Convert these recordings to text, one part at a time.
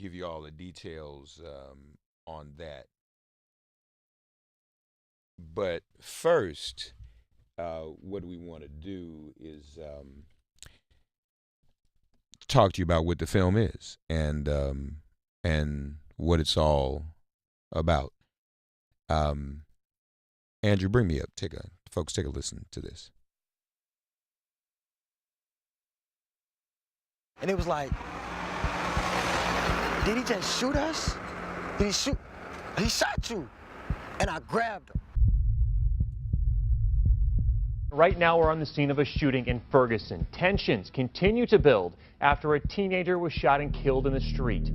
give you all the details on that. But first, what we want to do is talk to you about what the film is and what it's all about. Andrew, bring me up. Folks, take a listen to this. And it was like, did he just shoot us? Did he shoot? He shot you. And I grabbed him. Right now, we're on the scene of a shooting in Ferguson. Tensions continue to build after a teenager was shot and killed in the street.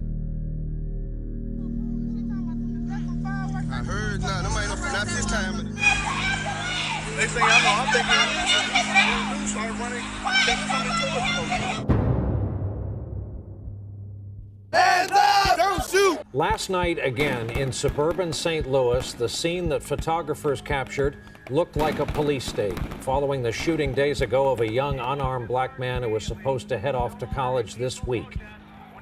I heard, nah, them ain't not this time. Next thing I know, I'm thinking, start running, taking something to us. Hands up! Don't shoot! Last night, again, in suburban St. Louis, the scene that photographers captured looked like a police state, following the shooting days ago of a young, unarmed black man who was supposed to head off to college this week.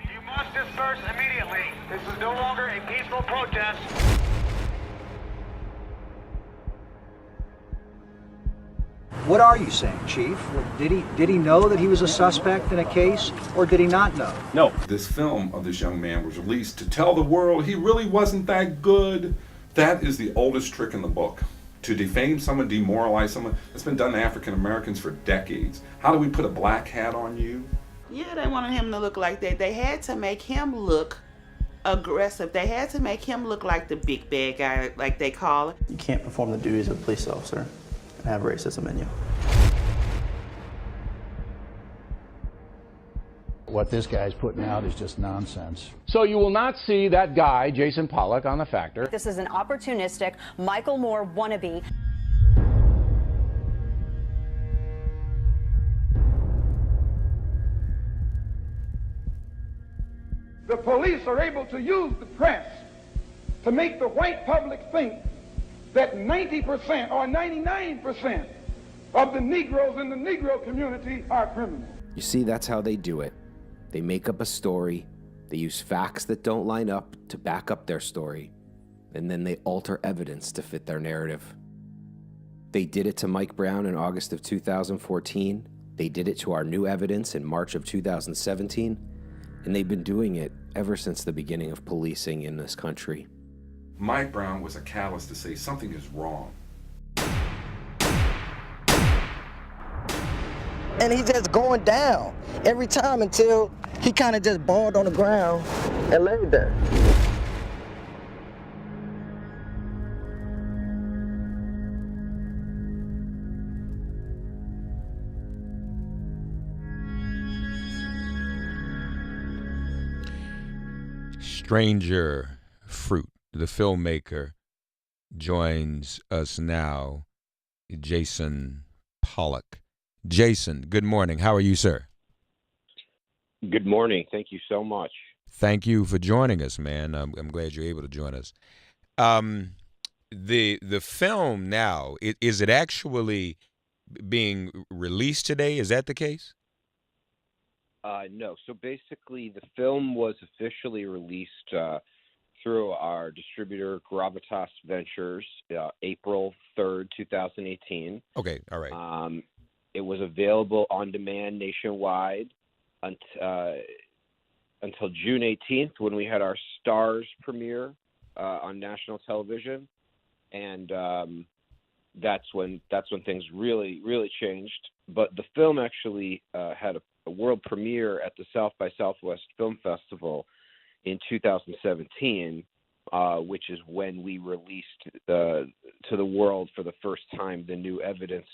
You must disperse immediately. This is no longer a peaceful protest. What are you saying, Chief? Did he know that he was a suspect in a case, or did he not know? No. This film of this young man was released to tell the world he really wasn't that good. That is the oldest trick in the book. To defame someone, demoralize someone, it's been done to African Americans for decades. How do we put a black hat on you? Yeah, they wanted him to look like that. They had to make him look aggressive. They had to make him look like the big bad guy, like they call it. You can't perform the duties of a police officer and have racism in you. What this guy's putting out is just nonsense. So you will not see that guy, Jason Pollock, on The Factor. This is an opportunistic Michael Moore wannabe. The police are able to use the press to make the white public think that 90% or 99% of the Negroes in the Negro community are criminals. You see, that's how they do it. They make up a story, they use facts that don't line up to back up their story, and then they alter evidence to fit their narrative. They did it to Mike Brown in August of 2014, they did it to our new evidence in March of 2017, and they've been doing it ever since the beginning of policing in this country. Mike Brown was a catalyst to say something is wrong. And he just going down every time until he kind of just balled on the ground and laid there. Stranger Fruit, the filmmaker, joins us now, Jason Pollock. Jason, good morning. How are you, sir? Good morning. Thank you so much. Thank you for joining us, man. I'm glad you're able to join us. The film now, is it actually being released today? Is that the case? No. So basically, the film was officially released through our distributor, Gravitas Ventures, April 3rd, 2018. Okay, all right. It was available on demand nationwide until June 18th, when we had our Stars premiere on national television, and that's when things really changed. But the film actually had a world premiere at the South by Southwest Film Festival in 2017, which is when we released to the world for the first time the new evidence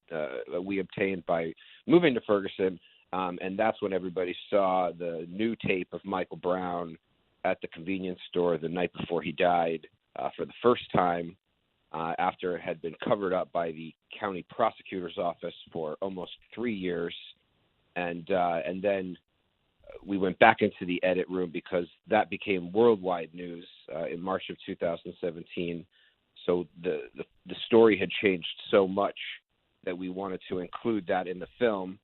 that we obtained by moving to Ferguson, and that's when everybody saw the new tape of Michael Brown at the convenience store the night before he died for the first time, after it had been covered up by the county prosecutor's office for almost 3 years, and then we went back into the edit room because that became worldwide news in March of 2017. So the story had changed so much that we wanted to include that in the film.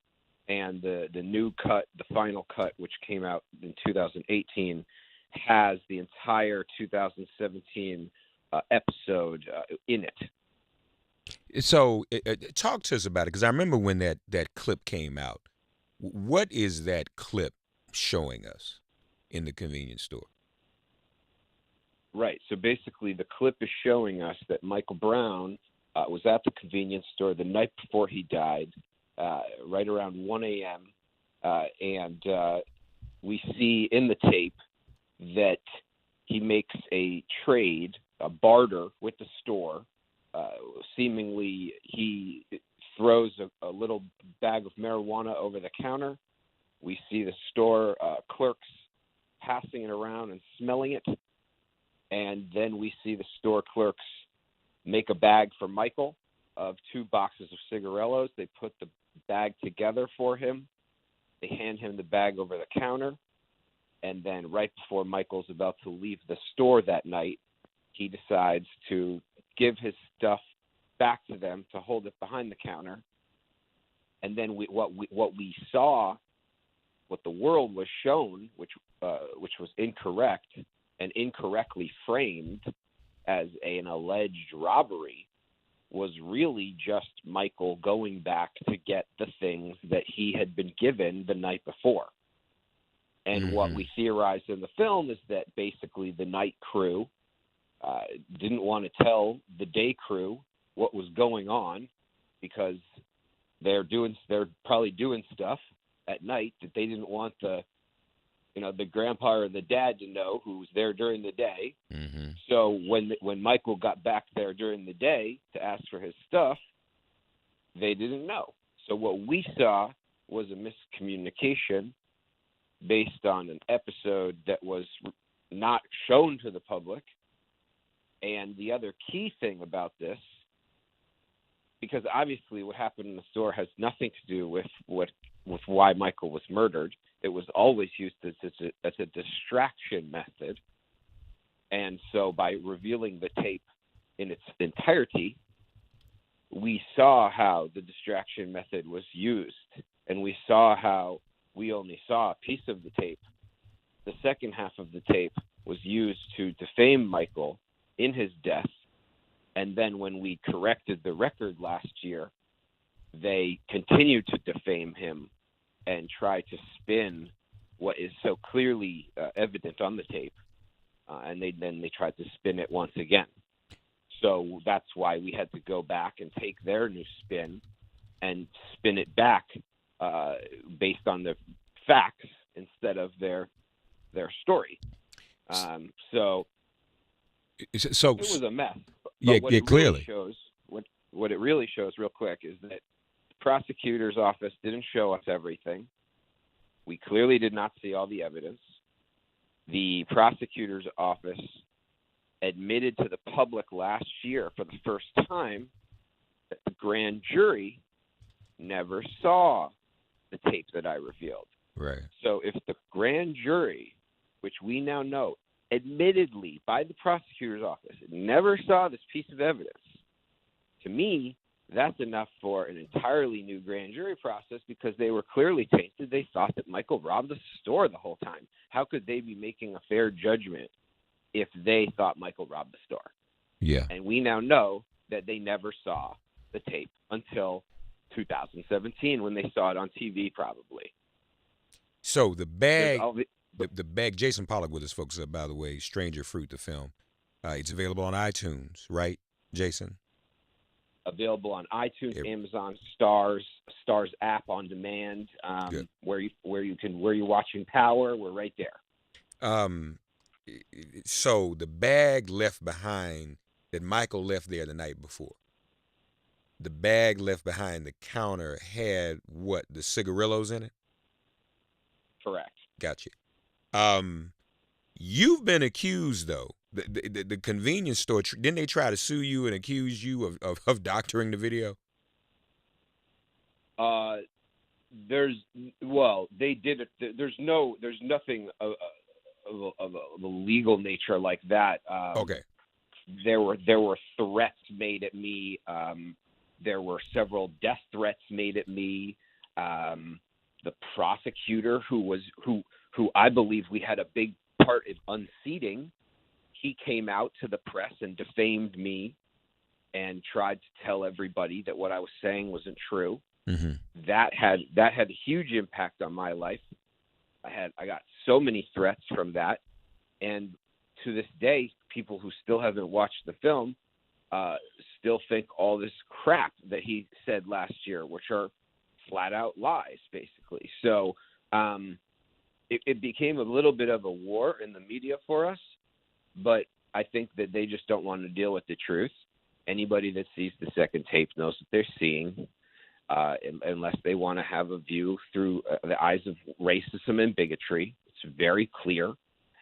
and the new cut, the final cut, which came out in 2018, has the entire 2017 episode in it. So talk to us about it, because I remember when that clip came out. What is that clip showing us in the convenience store? Right. So basically, the clip is showing us that Michael Brown was at the convenience store the night before he died, right around 1 a.m. And we see in the tape that he makes a trade, a barter with the store. Seemingly, he throws a little bag of marijuana over the counter. We see the store clerks passing it around and smelling it. And then we see the store clerks make a bag for Michael of 2 boxes of cigarillos. They put the bag together for him. They hand him the bag over the counter. And then right before Michael's about to leave the store that night, he decides to give his stuff back to them to hold it behind the counter. And then what we saw, what the world was shown, which was incorrect and incorrectly framed as an alleged robbery, was really just Michael going back to get the things that he had been given the night before. And what we theorized in the film is that basically the night crew didn't want to tell the day crew what was going on, because they're probably doing stuff at night that they didn't want the grandpa or the dad to know, who was there during the day. So when Michael got back there during the day to ask for his stuff, they didn't know. So what we saw was a miscommunication based on an episode that was not shown to the public. And the other key thing about this, because obviously what happened in the store has nothing to do with why Michael was murdered. It was always used as a distraction method. And so by revealing the tape in its entirety, we saw how the distraction method was used. And we saw how we only saw a piece of the tape. The second half of the tape was used to defame Michael in his death. And then when we corrected the record last year, they continued to defame him and try to spin what is so clearly evident on the tape. And they tried to spin it once again. So that's why we had to go back and take their new spin and spin it back based on the facts instead of their story. So it was a mess. But what it clearly shows, what it really shows, real quick, is that the prosecutor's office didn't show us everything. We clearly did not see all the evidence. The prosecutor's office admitted to the public last year for the first time that the grand jury never saw the tape that I revealed. Right. So if the grand jury, which we now know, admittedly by the prosecutor's office, never saw this piece of evidence, to me, that's enough for an entirely new grand jury process, because they were clearly tainted. They thought that Michael robbed the store the whole time. How could they be making a fair judgment if they thought Michael robbed the store? Yeah. And we now know that they never saw the tape until 2017, when they saw it on TV, probably. So the bag, the bag, Jason Pollock with us, folks, by the way, Stranger Fruit, the film. It's available on iTunes, right, Jason? Available on iTunes, Amazon, Stars app on demand, where you're watching Power. We're right there. So the bag left behind that Michael left there the night before, the bag left behind the counter had what, the cigarillos in it? Correct. Gotcha. You've been accused, though. The convenience store, didn't they try to sue you and accuse you of doctoring the video? They did it. There's nothing of a legal nature like that. Okay. There were threats made at me. There were several death threats made at me. the prosecutor who I believe we had a big part in unseating, he came out to the press and defamed me and tried to tell everybody that what I was saying wasn't true. Mm-hmm. That had a huge impact on my life. I got so many threats from that, and to this day, people who still haven't watched the film still think all this crap that he said last year, which are flat out lies, basically. So it became a little bit of a war in the media for us, but I think that they just don't want to deal with the truth. Anybody that sees the second tape knows what they're seeing, unless they want to have a view through the eyes of racism and bigotry. It's very clear,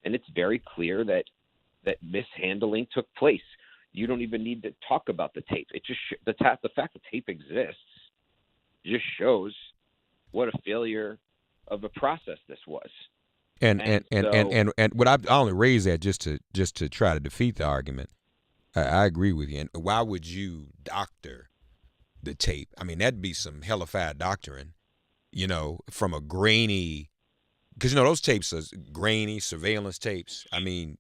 and it's very clear that mishandling took place. You don't even need to talk about the tape. It just the fact the tape exists just shows what a failure of a process this was. And what I only raise that just to try to defeat the argument. I agree with you. And why would you doctor the tape? I mean, that'd be some hellified doctoring, from a grainy, because those tapes are grainy surveillance tapes. I mean,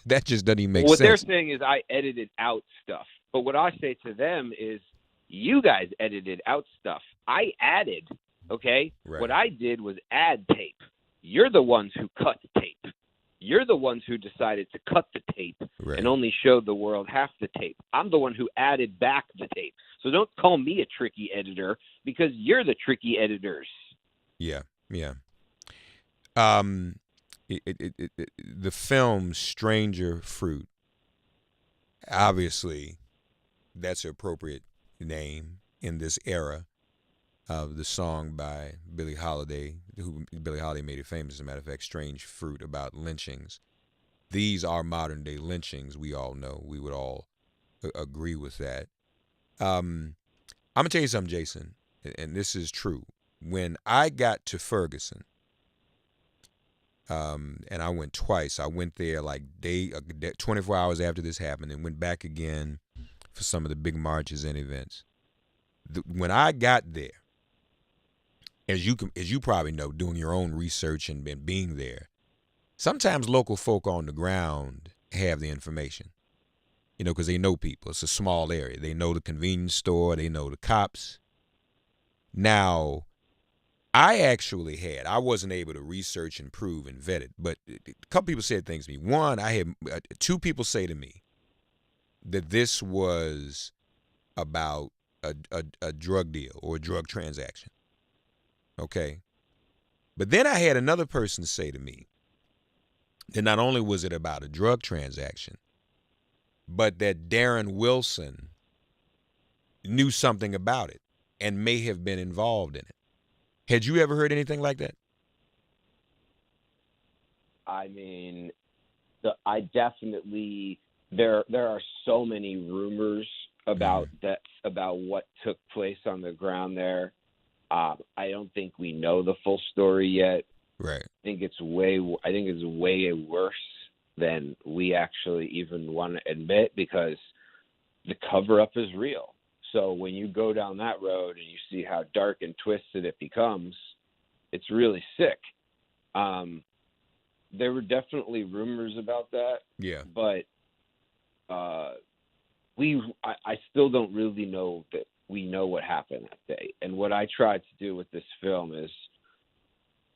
that just doesn't even make sense. What they're saying is I edited out stuff. But what I say to them is you guys edited out stuff. I added, okay? Right. What I did was add tape. You're the ones who cut the tape. You're the ones who decided to cut the tape and only showed the world half the tape. I'm the one who added back the tape. So don't call me a tricky editor because you're the tricky editors. Yeah. The film Stranger Fruit, obviously that's an appropriate name in this era of the song by Billie Holiday, who Billie Holiday made it famous, as a matter of fact, Strange Fruit, about lynchings. These are modern day lynchings, we all know. We would all agree with that. I'm going to tell you something, Jason, and this is true. When I got to Ferguson, and I went twice. I went there like 24 hours after this happened and went back again for some of the big marches and events. When I got there, as you probably know, doing your own research and being there, sometimes local folk on the ground have the information, because they know people. It's a small area. They know the convenience store. They know the cops. Now, I wasn't able to research and prove and vet it, but a couple people said things to me. One, I had two people say to me that this was about a drug deal or a drug transaction. Okay. But then I had another person say to me that not only was it about a drug transaction, but that Darren Wilson knew something about it and may have been involved in it. Had you ever heard anything like that? I mean, I definitely there are so many rumors about that, about what took place on the ground there. I don't think we know the full story yet. Right. I think it's way worse than we actually even want to admit, because the cover-up is real. So when you go down that road and you see how dark and twisted it becomes, it's really sick. There were definitely rumors about that. Yeah. But I still don't really know that we know what happened that day. And what I tried to do with this film is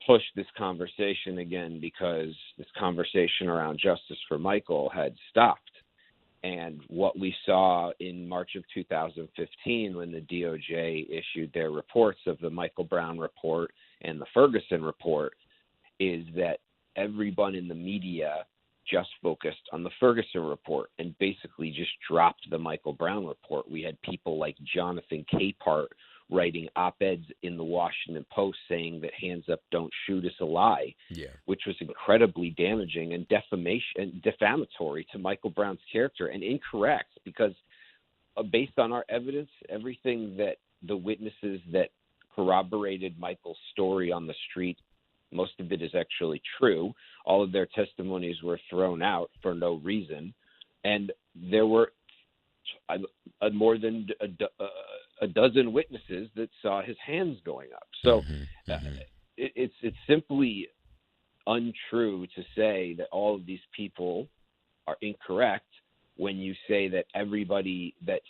push this conversation again, because this conversation around justice for Michael had stopped. And what we saw in March of 2015, when the DOJ issued their reports of the Michael Brown report and the Ferguson report, is that everyone in the media just focused on the Ferguson report and basically just dropped the Michael Brown report. We had people like Jonathan Capehart writing op-eds in the Washington Post saying that hands up, don't shoot is a lie, which was incredibly damaging and defamatory to Michael Brown's character, and incorrect, because based on our evidence, everything that the witnesses that corroborated Michael's story on the street, most of it is actually true. All of their testimonies were thrown out for no reason. And there were more than a dozen witnesses that saw his hands going up. So it's simply untrue to say that all of these people are incorrect when you say that everybody that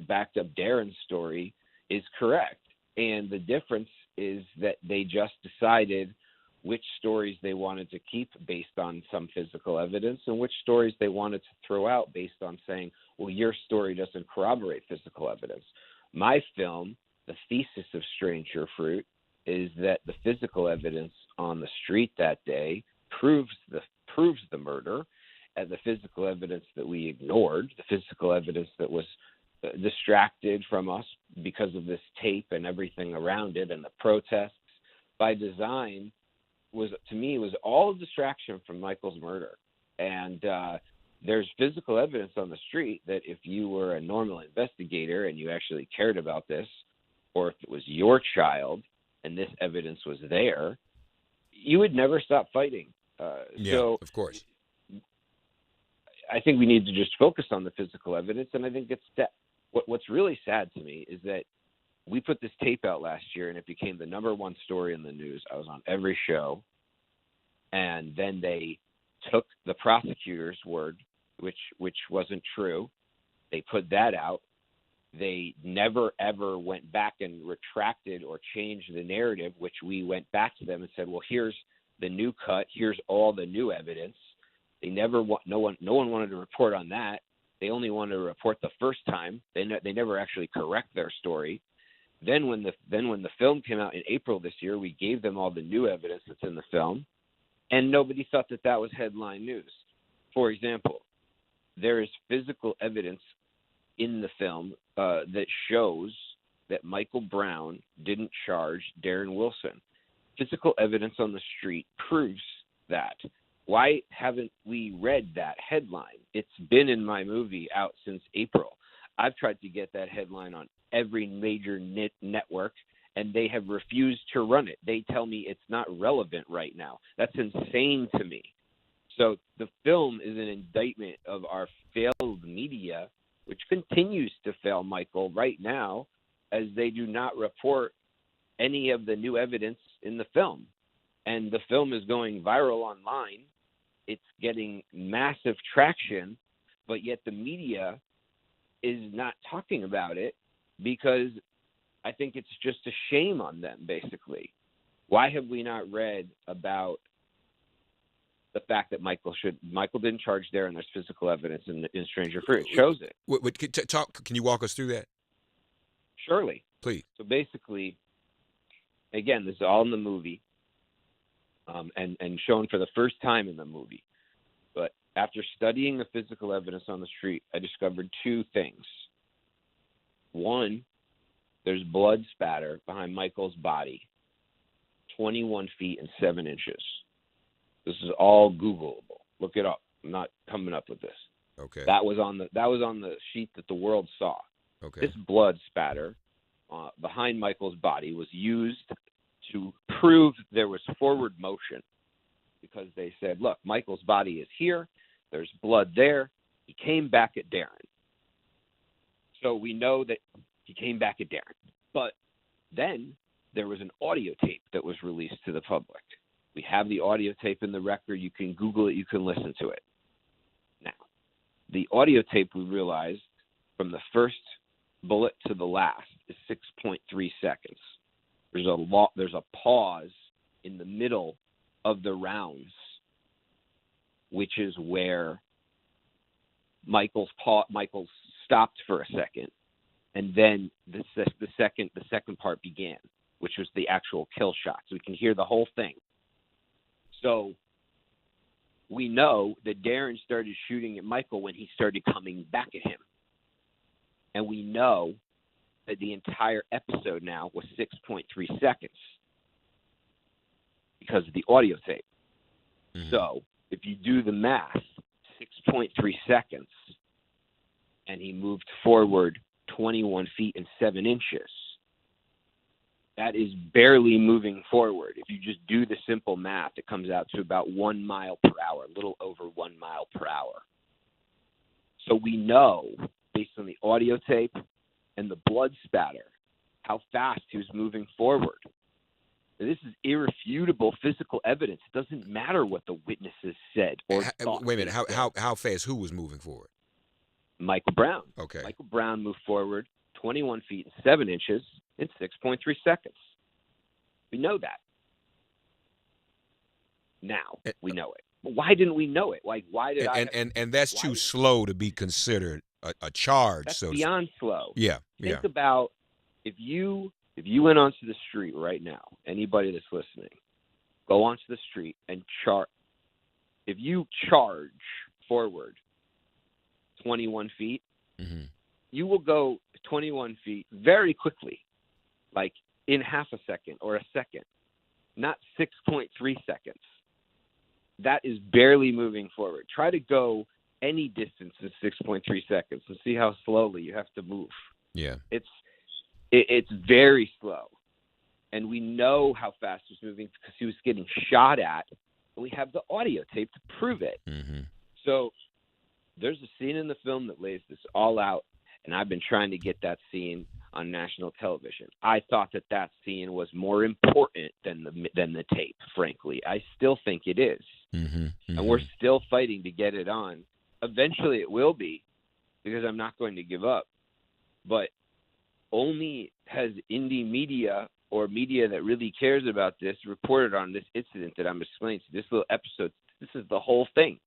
backed up Darren's story is correct. And the difference is that they just decided which stories they wanted to keep based on some physical evidence and which stories they wanted to throw out based on saying, well, your story doesn't corroborate physical evidence. My film, The Thesis of Stranger Fruit, is that the physical evidence on the street that day proves the murder, and the physical evidence that we ignored, the physical evidence that was distracted from us because of this tape and everything around it and the protests by design, was all a distraction from Michael's murder. And there's physical evidence on the street that if you were a normal investigator and you actually cared about this, or if it was your child and this evidence was there, you would never stop fighting. So of course. I think we need to just focus on the physical evidence, and I think what's really sad to me is that we put this tape out last year, and it became the #1 story in the news. I was on every show, and then they took the prosecutor's word, which wasn't true. They put that out. They never, ever went back and retracted or changed the narrative, which we went back to them and said, well, here's the new cut. Here's all the new evidence. They never, no one wanted to report on that. They only wanted to report the first time. They never actually correct their story. Then when the film came out in April this year, we gave them all the new evidence that's in the film, and nobody thought that was headline news. For example, there is physical evidence in the film that shows that Michael Brown didn't charge Darren Wilson. Physical evidence on the street proves that. Why haven't we read that headline? It's been in my movie out since April. I've tried to get that headline on every major network, and they have refused to run it. They tell me it's not relevant right now. That's insane to me. So the film is an indictment of our failed media, which continues to fail Michael right now, as they do not report any of the new evidence in the film. And the film is going viral online. It's getting massive traction, but yet the media is not talking about it because I think it's just a shame on them, basically. Why have we not read about the fact that Michael didn't charge Darren? There's physical evidence in Stranger Fruit. It shows it. Can you walk us through that? Surely. Please. So basically, again, this is all in the movie. And shown for the first time in the movie. But after studying the physical evidence on the street, I discovered two things. One, there's blood spatter behind Michael's body, 21 feet and 7 inches. This is all Googleable. Look it up. I'm not coming up with this. Okay. That was on the sheet that the world saw. Okay. This blood spatter behind Michael's body was used to prove there was forward motion, because they said, look, Michael's body is here. There's blood there. He came back at Darren. So we know that he came back at Darren. But then there was an audio tape that was released to the public. We have the audio tape in the record. You can Google it. You can listen to it. Now, the audio tape, we realized, from the first bullet to the last is 6.3 seconds. There's a pause in the middle of the rounds, which is where Michael stopped for a second, and then the second part began, which was the actual kill shot. So we can hear the whole thing. So we know that Darren started shooting at Michael when he started coming back at him, and we know that the entire episode now was 6.3 seconds because of the audio tape. Mm-hmm. So if you do the math, 6.3 seconds, and he moved forward 21 feet and 7 inches, that is barely moving forward. If you just do the simple math, it comes out to about 1 mile per hour, a little over 1 mile per hour. So we know, based on the audio tape and the blood spatter, how fast he was moving forward. This is irrefutable physical evidence. It doesn't matter what the witnesses said or thought. Wait a minute. How fast? Who was moving forward? Michael Brown. Okay. Michael Brown moved forward 21 feet and 7 inches in 6.3 seconds. We know that. Now we know it. But why didn't we know it? Like, why did and that's too slow to be considered a charge. That's so beyond slow. Yeah. Think about if you went onto the street right now, anybody that's listening, go onto the street and if you charge forward 21 feet, you will go 21 feet very quickly, like in half a second or a second, not 6.3 seconds. That is barely moving forward. Try to go any distance in 6.3 seconds and see how slowly you have to move. Yeah. It's very slow. And we know how fast he was moving because he was getting shot at. And we have the audio tape to prove it. So there's a scene in the film that lays this all out, and I've been trying to get that scene on national television. I thought that scene was more important than the tape, frankly. I still think it is. And we're still fighting to get it on. Eventually it will be, because I'm not going to give up. But only has indie media or media that really cares about this reported on this incident that I'm explaining to this little episode. This is the whole thing.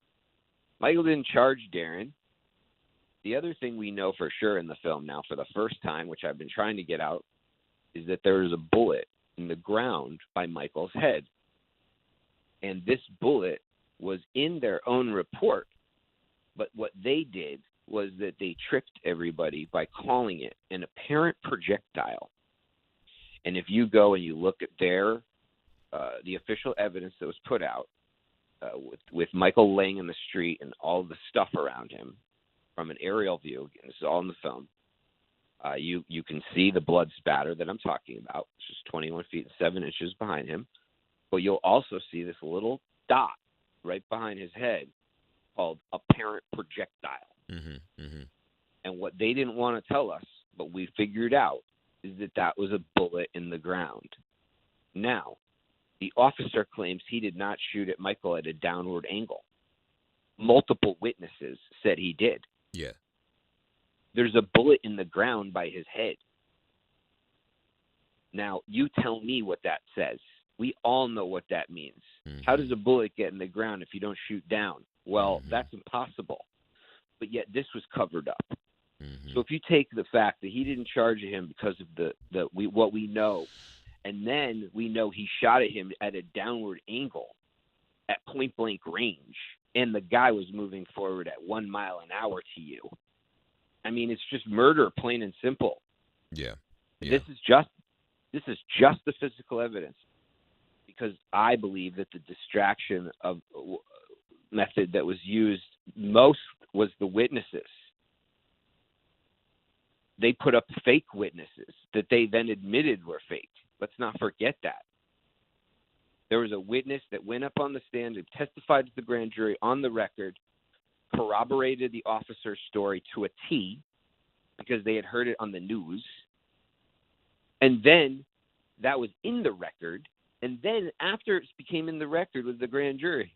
Michael didn't charge Darren. The other thing we know for sure in the film now for the first time, which I've been trying to get out, is that there is a bullet in the ground by Michael's head. And this bullet was in their own report. But what they did was that they tricked everybody by calling it an apparent projectile. And if you go and you look at their the official evidence that was put out with Michael laying in the street and all the stuff around him from an aerial view, again, this is all in the film, you can see the blood spatter that I'm talking about, which is 21 feet and 7 inches behind him. But you'll also see this little dot right behind his head called apparent projectile. And what they didn't want to tell us, but we figured out, is that was a bullet in the ground. Now, the officer claims he did not shoot at Michael at a downward angle. Multiple witnesses said he did. Yeah. There's a bullet in the ground by his head. Now, you tell me what that says. We all know what that means. How does a bullet get in the ground if you don't shoot down? Well, that's impossible. But yet this was covered up. So if you take the fact that he didn't charge him because of what we know, and then we know he shot at him at a downward angle at point blank range, and the guy was moving forward at 1 mile an hour to you. I mean, it's just murder, plain and simple. Yeah. This is just the physical evidence, because I believe that the distraction of method that was used most was the witnesses. They put up fake witnesses that they then admitted were fake. Let's not forget that. There was a witness that went up on the stand and testified to the grand jury on the record, corroborated the officer's story to a T because they had heard it on the news. And then that was in the record. And then after it became in the record with the grand jury,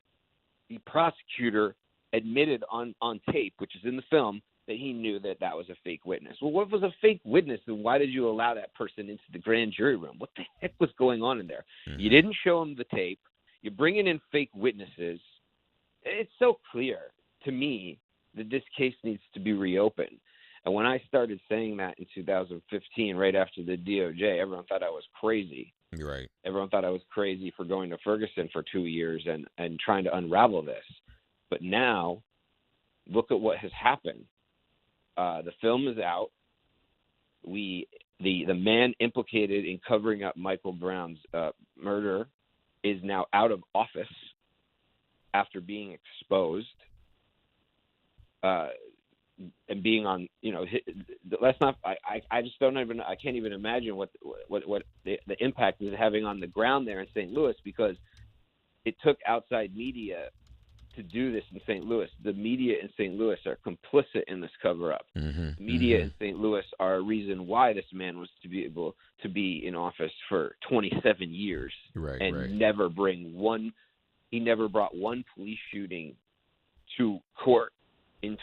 the prosecutor admitted on tape, which is in the film, that he knew that was a fake witness. Well, what was a fake witness, and why did you allow that person into the grand jury room? What the heck was going on in there? You didn't show him the tape. You're bringing in fake witnesses. It's so clear to me that this case needs to be reopened. And when I started saying that in 2015, right after the DOJ, everyone thought I was crazy. Right. Everyone thought I was crazy for going to Ferguson for 2 years and trying to unravel this. But now, look at what has happened. The film is out. The man implicated in covering up Michael Brown's murder is now out of office after being exposed and being on. Let's not. I just don't even. I can't even imagine what the impact is having on the ground there in St. Louis, because it took outside media to do this in St. Louis. The media in St. Louis are complicit in this cover-up. Mm-hmm. The media in St. Louis are a reason why this man was to be able to be in office for 27 years and never bring one. He never brought one police shooting to court in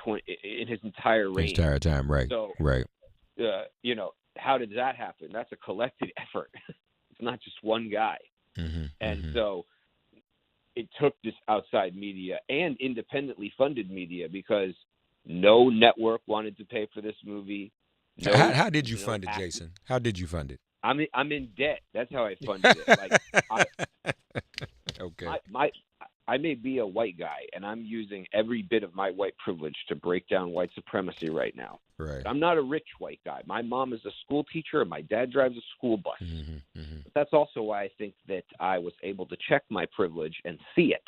his entire reign. His entire time, right? So, right. You know, how did that happen? That's a collective effort. It's not just one guy. Mm-hmm. And so it took this outside media and independently funded media, because no network wanted to pay for this movie. No, how did you fund it, Jason? How did you fund it? I'm in debt. That's how I funded it. Like, okay. I may be a white guy, and I'm using every bit of my white privilege to break down white supremacy right now. Right. But I'm not a rich white guy. My mom is a school teacher, and my dad drives a school bus. Mm-hmm. Mm-hmm. But that's also why I think that I was able to check my privilege and see it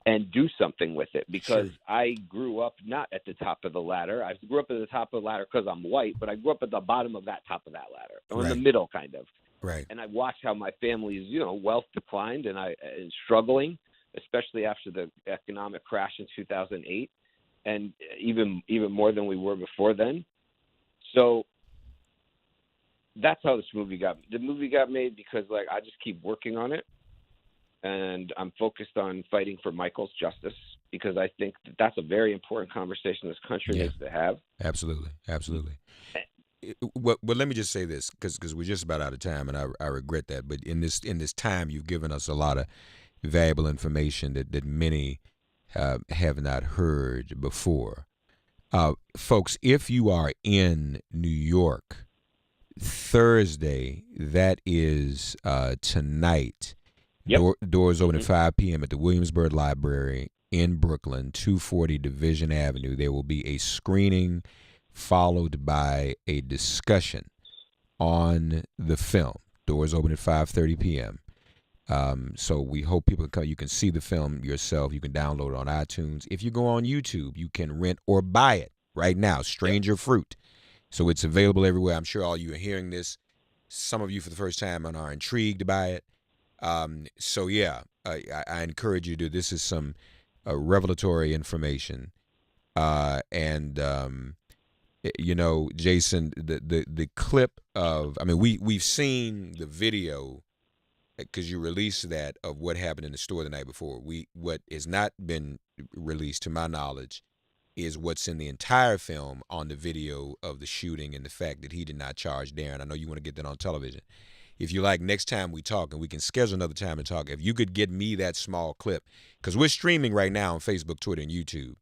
and do something with it, because I grew up not at the top of the ladder. I grew up at the top of the ladder because I'm white, but I grew up at the bottom of that top of that ladder, or in the middle, kind of. Right. And I watched how my family's, wealth declined and struggling, especially after the economic crash in 2008, and even more than we were before then. So that's how this movie got. The movie got made because, like, I just keep working on it, and I'm focused on fighting for Michael's justice, because I think that's a very important conversation this country needs to have. Absolutely, absolutely. Well, let me just say this, because we're just about out of time, and I regret that. But in this time, you've given us a lot of valuable information that many have not heard before. Folks, if you are in New York, Thursday, that is tonight. Yep. Doors open at 5 p.m. at the Williamsburg Library in Brooklyn, 240 Division Avenue. There will be a screening followed by a discussion on the film. Doors open at 5:30 p.m. So we hope people come. You can see the film yourself. You can download it on iTunes. If you go on YouTube, you can rent or buy it right now, Stranger Fruit. So it's available everywhere. I'm sure all you are hearing this. Some of you for the first time and are intrigued by it. So yeah, I encourage you to. This is some revelatory information, and Jason, the clip of, we've seen the video, because you released that, of what happened in the store the night before. What has not been released, to my knowledge, is what's in the entire film on the video of the shooting, and the fact that he did not charge Darren. I know you want to get that on television. If you like, next time we talk, and we can schedule another time to talk, if you could get me that small clip, because we're streaming right now on Facebook, Twitter, and YouTube,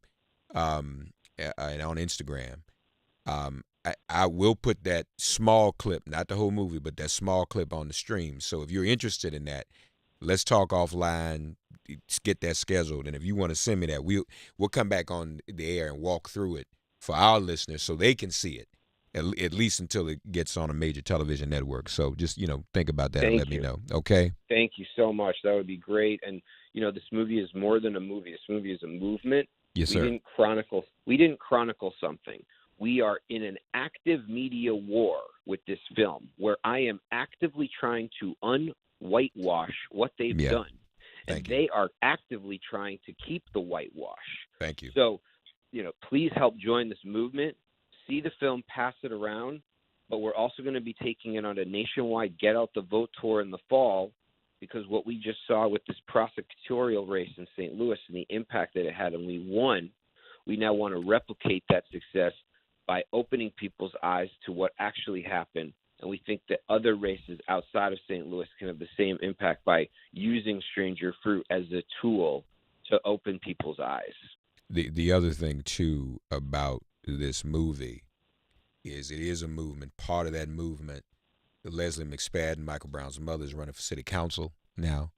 and on Instagram. I will put that small clip, not the whole movie, but that small clip on the stream. So if you're interested in that, let's talk offline, get that scheduled. And if you want to send me that, we'll come back on the air and walk through it for our listeners so they can see it, at least until it gets on a major television network. So just, think about that and let me know. Okay? Thank you so much. That would be great. And, this movie is more than a movie. This movie is a movement. Yes, sir. We didn't chronicle something. We are in an active media war with this film, where I am actively trying to unwhitewash what they've done. And they are actively trying to keep the whitewash. Thank you. So, please help join this movement. See the film, pass it around. But we're also going to be taking it on a nationwide Get Out the Vote tour in the fall, because what we just saw with this prosecutorial race in St. Louis and the impact that it had, and we won, we now want to replicate that success by opening people's eyes to what actually happened. And we think that other races outside of St. Louis can have the same impact by using Stranger Fruit as a tool to open people's eyes. The other thing, too, about this movie is it is a movement. Part of that movement, Leslie McSpadden, Michael Brown's mother, is running for city council now.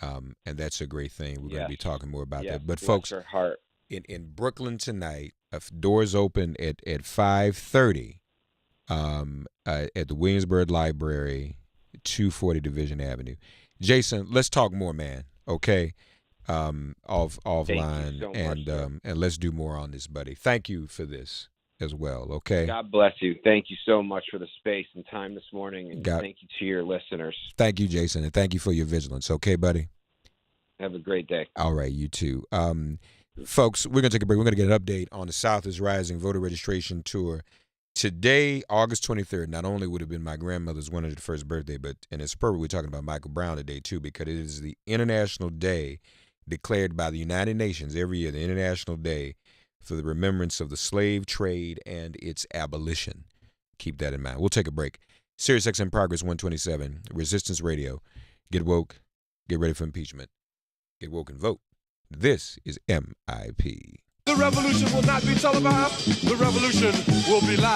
And that's a great thing. We're going to be talking more about that. But, folks, her heart. In Brooklyn tonight, doors open at 5:30 at the Williamsburg Library, 240 Division Avenue. Jason, let's talk more, man. Okay, offline, Thank you so much, and let's do more on this, buddy. Thank you for this as well. Okay. God bless you. Thank you so much for the space and time this morning, and thank you to your listeners. Thank you, Jason, and thank you for your vigilance. Okay, buddy. Have a great day. All right, you too. Folks, we're going to take a break. We're going to get an update on the South is Rising voter registration tour. Today, August 23rd, not only would have been my grandmother's 101st birthday, but in its purpose, we're talking about Michael Brown today, too, because it is the International Day declared by the United Nations every year, the International Day for the remembrance of the slave trade and its abolition. Keep that in mind. We'll take a break. Sirius XM Progress 127, Resistance Radio. Get woke. Get ready for impeachment. Get woke and vote. This is MIP. The revolution will not be televised. The revolution will be live.